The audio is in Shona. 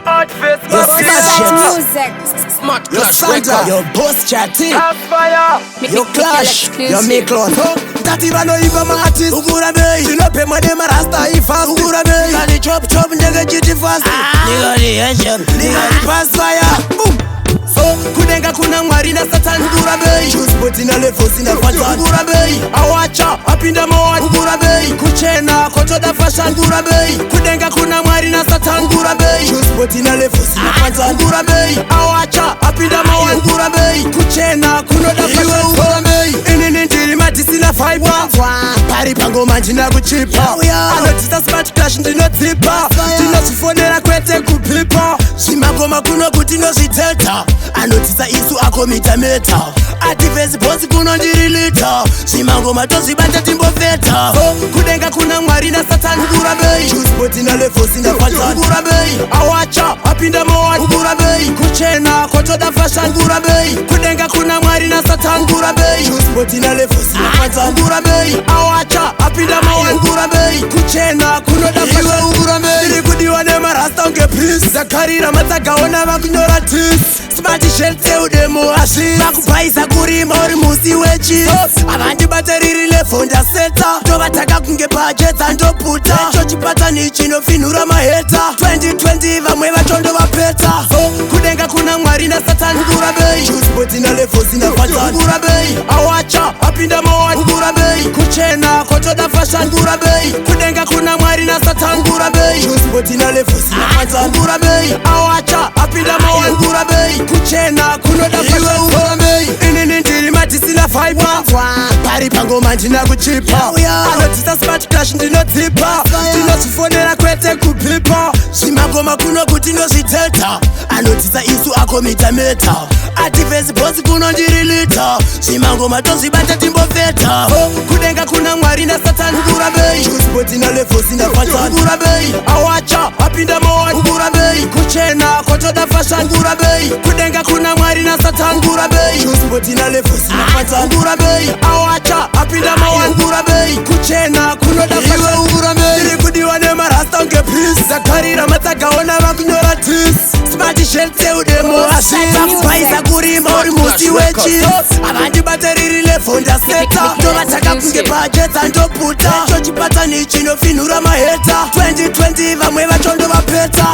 Hot face, music. Smart Your Clash Sandra, record. your boss chatting, Fire. your Clash, your Miklon. Tati bano iba ma artist Ugura bay, tinope madema rasta ifast Ugura bay, nigga chop chop nigga chiti fast Nigga the engine, nigga the pass fire Boom. So, kunenga kuna mwari na satan Ugura bay, choose but in a level sina fatan Ugura bay, awacha, apinda mawad Ugura bay, kuchena, koto da fashion Ugura bay, kunenga kuna mwari na satan Ugura bay, choose but in a level sina fatan Ugura bay, awacha, apinda mawad Ugura bay, kuchena, kuno da fashion Ugura bay, inini njiri mati sina fiber Pari pango manji na kuchipa Anotisa smart clash ndino tipa Tino sifonera kwete kupipa Shimagoma kuno kutino shiteta Anotisa isu ako mita meta Ativezi posi kuno njirilita Shimagoma tosi bata timbo feta Kudenga kuna mwari na satan Ugura bay, choose but ina level sina fatan Ugura bay, awacha, apinda mawad Ugura bay, kuchena, koto da fashion Ugura bay, kudenga kuna mwari na satan Ugura bay, choose but ina level sina fatan Ugura bay, awacha, apinda mawad Ugura bay, kuchena, kuno da fashion Ugura bay, diri kudiwa nema rasta unge peace Zakarira mataka ona makunyora tis Smart shelte udemo ashi Makupaisa kurima ori musi wechi Abandi bateriri lefonda seta Tobataka kunge pajeta ndoputa Chochipata nichino finura maheta 2020 vamwe vachondo vapeta Kudenga kuna mwari na satan Ugura bay, choose but ina level sina fatan Ugura bay, awacha, apinda mawad Ugura bay, kuchena, koto da fashion Ugura bay, kudenga kuna mwari na satan Ugura bay, choose but ina level sina fatan Ugura bay, awacha, apinda mawad Ugura bay, kuchena, kuno da fashion Ugura bay, inini ndiri mati sina fiber Pari pango manji na kuchipa Anotisa smart clash ndino tipa Tino sifonera kwete kupipa Shimagoma kuno kutino shiteta Anotisa isu ako mita meta Ativezi posi kuno njirilita Shimagoma tosi bata timbo feta Kudenga kuna mwari na satan Ugura bay, choose but ina level sina fatan Ugura bay, awacha, apinda mawad Ugura bay, kuchena, koto da fashion Ugura bay, kudenga kuna mwari na satan Ugura bay, choose but ina level sina fatan Ugura bay, awacha, apinda mawad Ugura bay, kuchena, kuno da fashion Ugura bay, diri kudiwa nema rasta unge peace Zakarira mataka ona makunyora tis Smart shelte udemo ashi Makupaisa kurima ori musi wechi Abandi bateriri lefonda seta Tobataka kunge pajeta ndoputa Chochipata nichino finura maheta 2020 vamwe vachondo vapeta